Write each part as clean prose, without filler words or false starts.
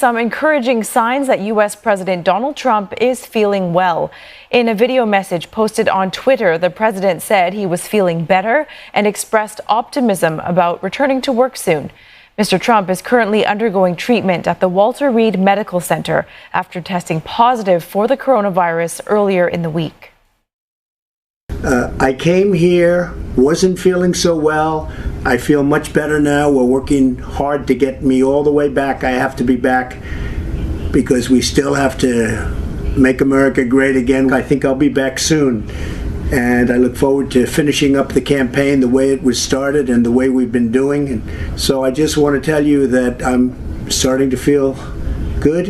some encouraging signs that U.S. President Donald Trump is feeling well. In a video message posted on Twitter, the president said he was feeling better and expressed optimism about returning to work soon. Mr. Trump is currently undergoing treatment at the Walter Reed Medical Center after testing positive for the coronavirus earlier in the week. I came here, wasn't feeling so well. I feel much better now. We're working hard to get me all the way back. I have to be back because we still have to make America great again. I think I'll be back soon. And I look forward to finishing up the campaign the way it was started and the way we've been doing. And so I just want to tell you that I'm starting to feel good.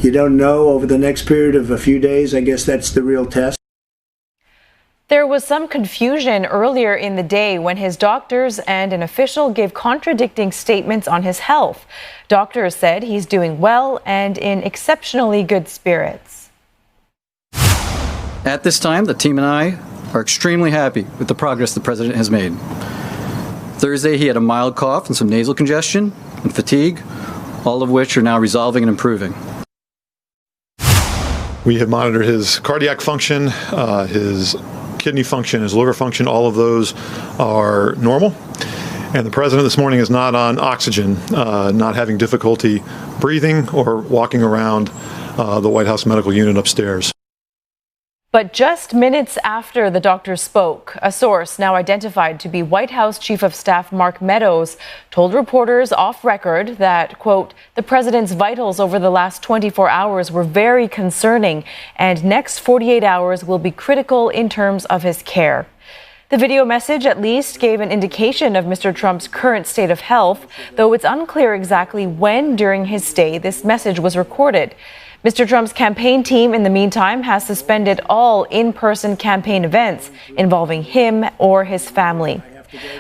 You don't know over the next period of a few days. I guess that's the real test. There was some confusion earlier in the day when his doctors and an official gave contradicting statements on his health. Doctors said he's doing well and in exceptionally good spirits. At this time, the team and I are extremely happy with the progress the president has made. Thursday, he had a mild cough and some nasal congestion and fatigue, all of which are now resolving and improving. We have monitored his cardiac function, his kidney function, his liver function. All of those are normal. And the president this morning is not on oxygen, not having difficulty breathing or walking around the White House medical unit upstairs. But just minutes after the doctor spoke, a source now identified to be White House Chief of Staff Mark Meadows told reporters off record that, quote, the president's vitals over the last 24 hours were very concerning and next 48 hours will be critical in terms of his care. The video message at least gave an indication of Mr. Trump's current state of health, though it's unclear exactly when during his stay this message was recorded. Mr. Trump's campaign team, in the meantime, has suspended all in-person campaign events involving him or his family.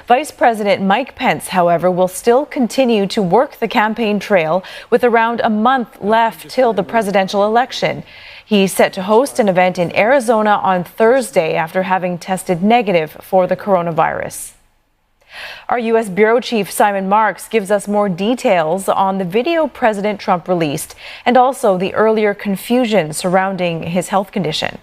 Vice President Mike Pence, however, will still continue to work the campaign trail with around a month left till the presidential election. He's set to host an event in Arizona on Thursday after having tested negative for the coronavirus. Our U.S. Bureau Chief Simon Marks gives us more details on the video President Trump released and also the earlier confusion surrounding his health condition.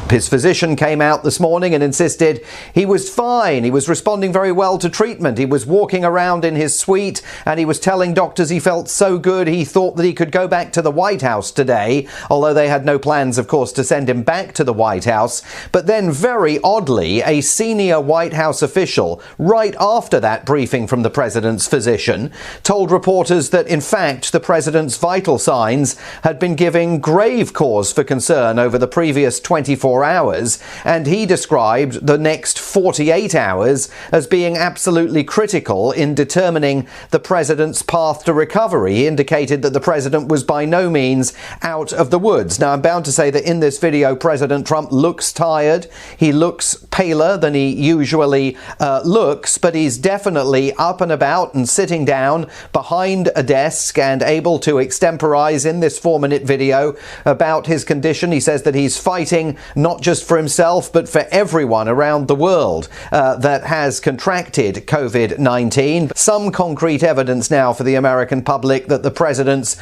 His physician came out this morning and insisted he was fine. He was responding very well to treatment. He was walking around in his suite and he was telling doctors he felt so good he thought that he could go back to the White House today, although they had no plans, of course, to send him back to the White House. But then, very oddly, a senior White House official, right after that briefing from the president's physician, told reporters that, in fact, the president's vital signs had been giving grave cause for concern over the previous 24 hours, and he described the next 48 hours as being absolutely critical in determining the president's path to recovery. He indicated that the president was by no means out of the woods. Now, I'm bound to say that in this video, President Trump looks tired. He looks paler than he usually looks, but he's definitely up and about and sitting down behind a desk and able to extemporize in this 4-minute video about his condition. He says that he's fighting not just for himself, but for everyone around the world that has contracted COVID-19. Some concrete evidence now for the American public that the president's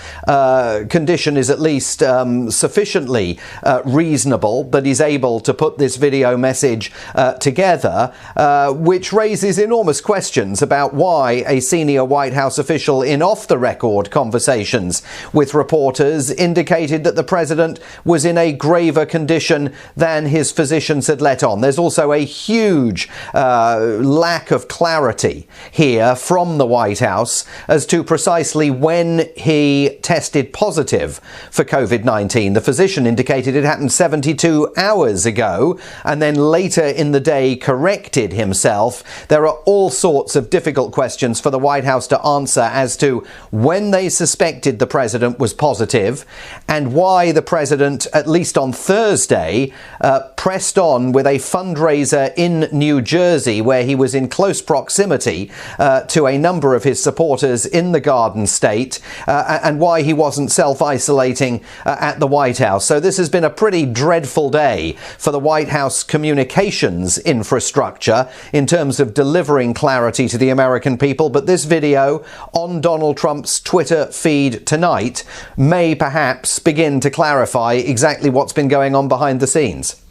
condition is at least sufficiently reasonable, that he's able to put this video message together, which raises enormous questions about why a senior White House official in off-the-record conversations with reporters indicated that the president was in a graver condition than his physicians had let on. There's also a huge lack of clarity here from the White House as to precisely when he tested positive for COVID-19. The physician indicated it happened 72 hours ago and then later in the day corrected himself. There are all sorts of difficult questions for the White House to answer as to when they suspected the president was positive and why the president, at least on Thursday, pressed on with a fundraiser in New Jersey, where he was in close proximity to a number of his supporters in the Garden State, and why he wasn't self-isolating at the White House. So this has been a pretty dreadful day for the White House communications infrastructure in terms of delivering clarity to the American people. But this video on Donald Trump's Twitter feed tonight may perhaps begin to clarify exactly what's been going on behind the scenes.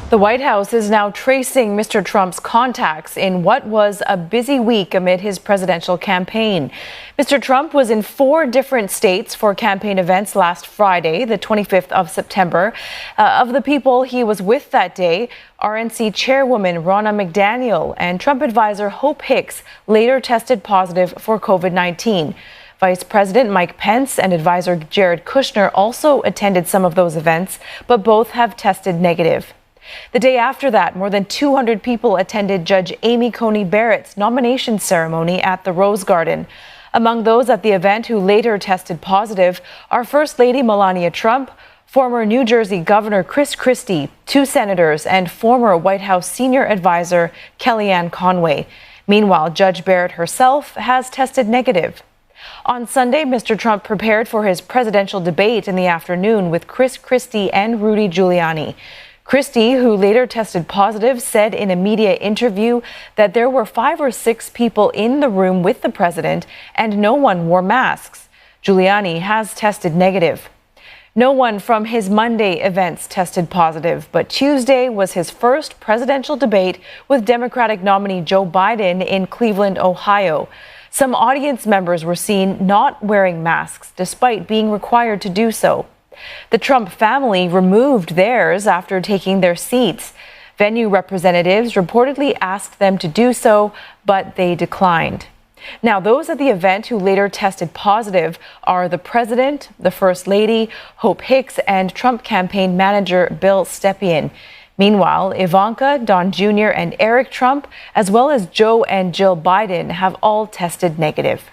The White House is now tracing Mr. Trump's contacts in what was a busy week amid his presidential campaign. Mr. Trump was in 4 different states for campaign events last Friday, the 25th of September. Of the people he was with that day, RNC Chairwoman Ronna McDaniel and Trump advisor Hope Hicks later tested positive for COVID-19. Vice President Mike Pence and advisor Jared Kushner also attended some of those events, but both have tested negative. The day after that, more than 200 people attended Judge Amy Coney Barrett's nomination ceremony at the Rose Garden. Among those at the event who later tested positive are First Lady Melania Trump, former New Jersey Governor Chris Christie, 2 senators, and former White House senior advisor Kellyanne Conway. Meanwhile, Judge Barrett herself has tested negative. On Sunday, Mr. Trump prepared for his presidential debate in the afternoon with Chris Christie and Rudy Giuliani. Christie, who later tested positive, said in a media interview that there were 5 or 6 people in the room with the president and no one wore masks. Giuliani has tested negative. No one from his Monday events tested positive, but Tuesday was his first presidential debate with Democratic nominee Joe Biden in Cleveland, Ohio. Some audience members were seen not wearing masks despite being required to do so. The Trump family removed theirs after taking their seats. Venue representatives reportedly asked them to do so, but they declined. Now, those at the event who later tested positive are the president, the first lady, Hope Hicks, and Trump campaign manager Bill Stepien. Meanwhile, Ivanka, Don Jr., and Eric Trump, as well as Joe and Jill Biden, have all tested negative.